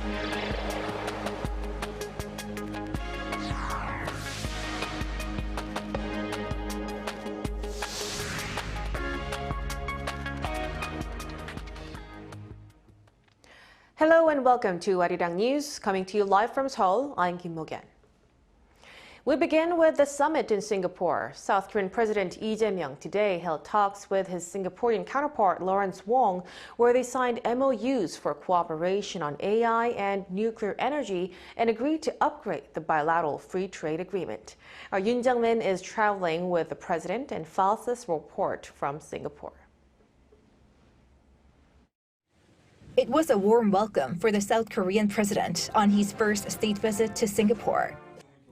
Hello and welcome to Arirang News, coming to you live from Seoul. I'm Kim Mo-gyan. We begin with the summit in Singapore. South Korean President Lee Jae-myung today held talks with his Singaporean counterpart Lawrence Wong, where they signed MOUs for cooperation on AI and nuclear energy and agreed to upgrade the bilateral free trade agreement. Our Yoon Jung-min is traveling with the president and files this report from Singapore. It was a warm welcome for the South Korean president on his first state visit to Singapore.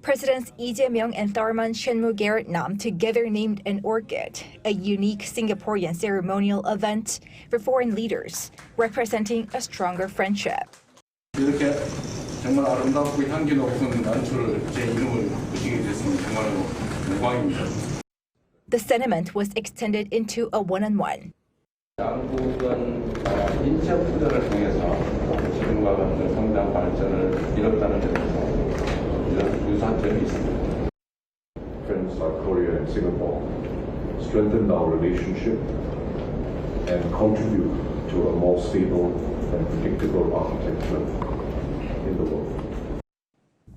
Presidents Lee Jae-myung and Tharman Shanmugam together named an orchid, a unique Singaporean ceremonial event for foreign leaders, representing a stronger friendship. 이렇게 정말 아름답고 향기 높은 난초를 제 이름을 붙이게 됐으면 정말 영광입니다. The sentiment was extended into a one-on-one. 양국은 인적 투자를 통해서 지금과 같은 성장 발전을 이뤘다는 점에서 유사한 점이 있습니다. Friends South Korea and Singapore strengthen our relationship and contribute to a more stable and predictable architecture in the world.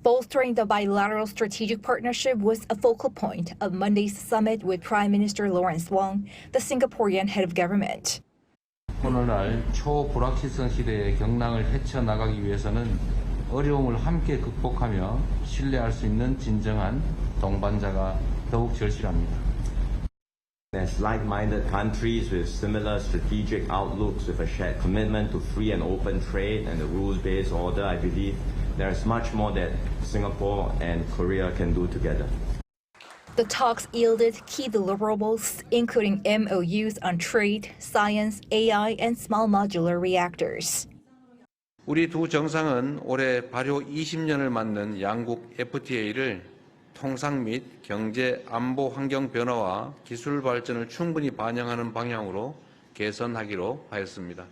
Bolstering the bilateral strategic partnership was a focal point of Monday's summit with Prime Minister Lawrence Wong, the Singaporean head of government. 오늘날 초불확실성 시대의 경랑을 헤쳐나가기 위해서는 어려움을 함께 극복하며 신뢰할 수 있는 진정한 동반자가 더욱 절실합니다. As like-minded countries with similar strategic outlooks, with a shared commitment to free and open trade and a rules-based order, I believe there is much more that Singapore and Korea can do together. The talks yielded key deliverables, including MOUs on trade, science, AI, and small modular reactors. 우리 두 정상은 올해 발효 20년을 맞는 양국 FTA를 통상 및 경제, 안보 환경 변화와 기술 발전을 충분히 반영하는 방향으로 개선하기로 하였습니다.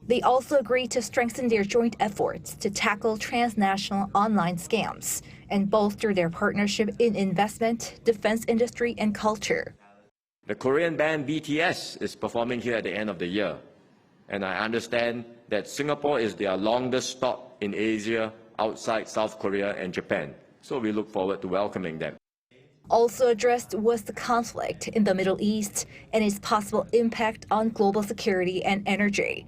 They also agreed to strengthen their joint efforts to tackle transnational online scams and bolster their partnership in investment, defense industry, and culture. The Korean band BTS is performing here at the end of the year, and I understand that Singapore is their longest stop in Asia outside South Korea and Japan, so we look forward to welcoming them. Also addressed was the conflict in the Middle East and its possible impact on global security and energy.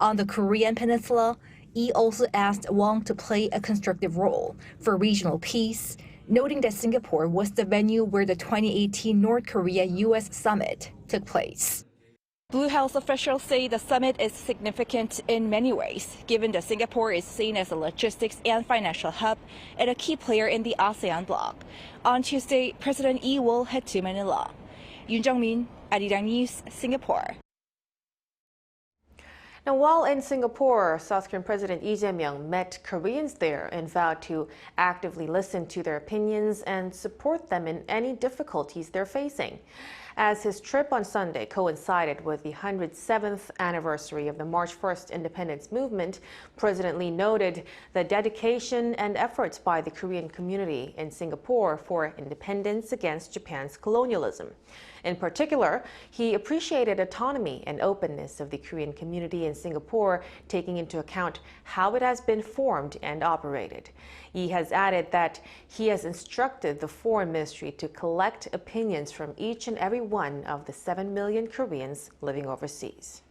On the Korean peninsula, Lee also asked Wong to play a constructive role for regional peace, noting that Singapore was the venue where the 2018 North Korea-US summit took place. Blue House officials say the summit is significant in many ways, given that Singapore is seen as a logistics and financial hub and a key player in the ASEAN bloc. On Tuesday, President Lee will head to Manila. Yoon Jung-min, Arirang News, Singapore. Now, while in Singapore, South Korean President Lee Jae-myung met Koreans there and vowed to actively listen to their opinions and support them in any difficulties they're facing. As his trip on Sunday coincided with the 107th anniversary of the March 1st independence movement, President Lee noted the dedication and efforts by the Korean community in Singapore for independence against Japan's colonialism. In particular, he appreciated autonomy and openness of the Korean community in Singapore, taking into account how it has been formed and operated. He has added that he has instructed the Foreign Ministry to collect opinions from each and every one of the 7 million Koreans living overseas.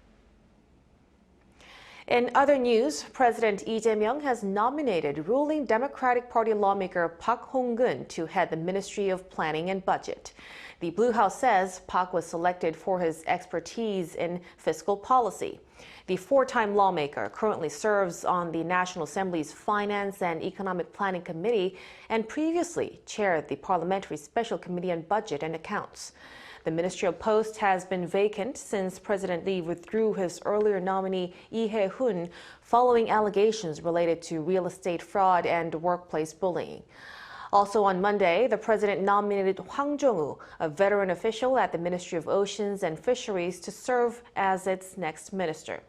In other news, President Lee Jae-myung has nominated ruling Democratic Party lawmaker Park Hong-keun to head the Ministry of Planning and Budget. The Blue House says Park was selected for his expertise in fiscal policy. The four-time lawmaker currently serves on the National Assembly's Finance and Economic Planning Committee and previously chaired the Parliamentary Special Committee on Budget and Accounts. The ministerial post has been vacant since President Lee withdrew his earlier nominee Lee Hae-hun following allegations related to real estate fraud and workplace bullying. Also on Monday, the president nominated Hwang Jong-woo, a veteran official at the Ministry of Oceans and Fisheries, to serve as its next minister.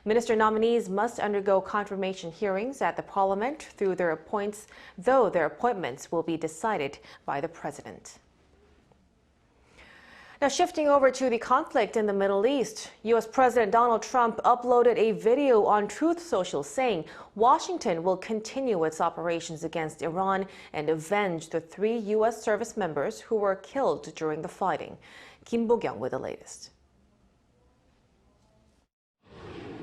Minister nominees must undergo confirmation hearings at the parliament though their appointments will be decided by the president. Now, shifting over to the conflict in the Middle East, U.S. President Donald Trump uploaded a video on Truth Social saying Washington will continue its operations against Iran and avenge the 3 U.S. service members who were killed during the fighting. Kim Bo-kyung with the latest.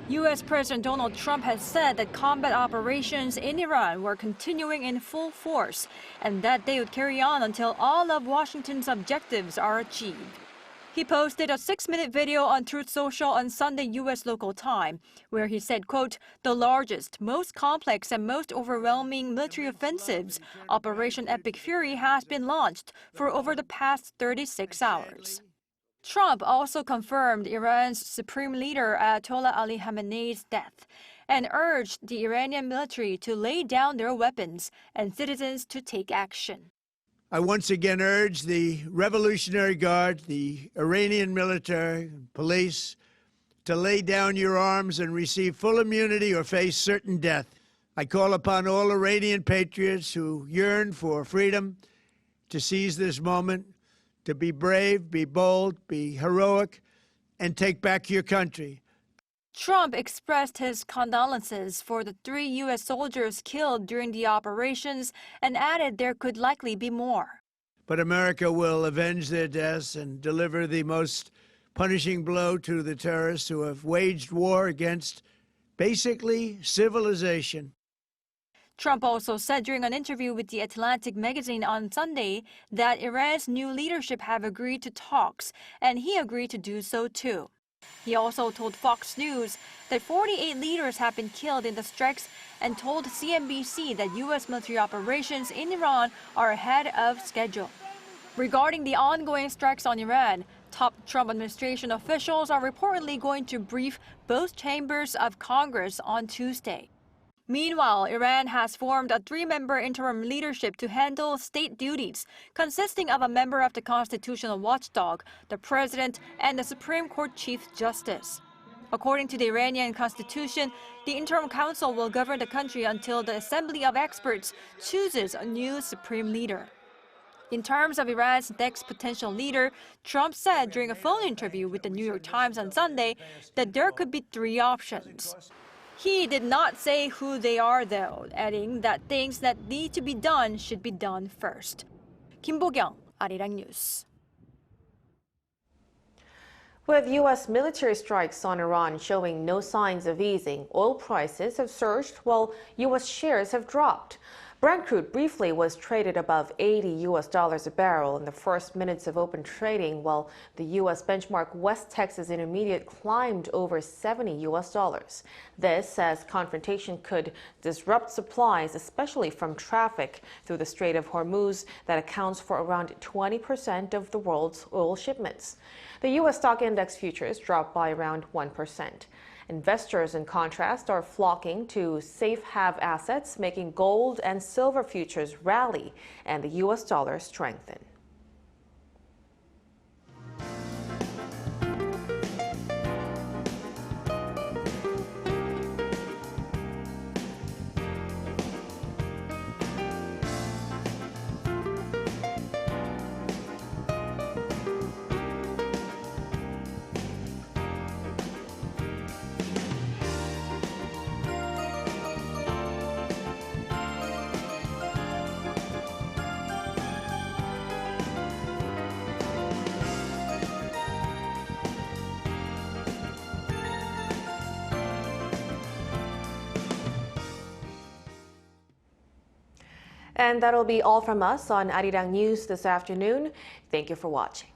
U.S. President Donald Trump has said that combat operations in Iran were continuing in full force and that they would carry on until all of Washington's objectives are achieved. He posted a 6-minute video on Truth Social on Sunday U.S. local time, where he said, quote, "The largest, most complex and most overwhelming military offensives, Operation Epic Fury, has been launched for over the past 36 hours. Trump also confirmed Iran's supreme leader Ayatollah Ali Khamenei's death and urged the Iranian military to lay down their weapons and citizens to take action. I once again urge the Revolutionary Guard, the Iranian military, police, to lay down your arms and receive full immunity or face certain death. I call upon all Iranian patriots who yearn for freedom to seize this moment, to be brave, be bold, be heroic, and take back your country. Trump expressed his condolences for the 3 U.S. soldiers killed during the operations and added there could likely be more. But America will avenge their deaths and deliver the most punishing blow to the terrorists who have waged war against, basically, civilization. Trump also said during an interview with The Atlantic magazine on Sunday that Iran's new leadership have agreed to talks, and he agreed to do so too. He also told Fox News that 48 leaders have been killed in the strikes and told CNBC that U.S. military operations in Iran are ahead of schedule. Regarding the ongoing strikes on Iran, top Trump administration officials are reportedly going to brief both chambers of Congress on Tuesday. Meanwhile, Iran has formed a 3-member interim leadership to handle state duties, consisting of a member of the constitutional watchdog, the president, and the Supreme Court Chief Justice. According to the Iranian constitution, the interim council will govern the country until the Assembly of Experts chooses a new supreme leader. In terms of Iran's next potential leader, Trump said during a phone interview with the New York Times on Sunday that there could be 3 options. He did not say who they are, though, adding that things that need to be done should be done first. Kim Bo-kyung, Arirang News. With U.S. military strikes on Iran showing no signs of easing, oil prices have surged while U.S. shares have dropped. Brent crude briefly was traded above $80 a barrel in the first minutes of open trading, while the U.S. benchmark West Texas Intermediate climbed over $70. This, as confrontation could disrupt supplies, especially from traffic through the Strait of Hormuz that accounts for around 20% of the world's oil shipments. The U.S. stock index futures dropped by around 1%. Investors, in contrast, are flocking to safe haven assets, making gold and silver futures rally and the U.S. dollar strengthen. And that'll be all from us on Arirang News this afternoon. Thank you for watching.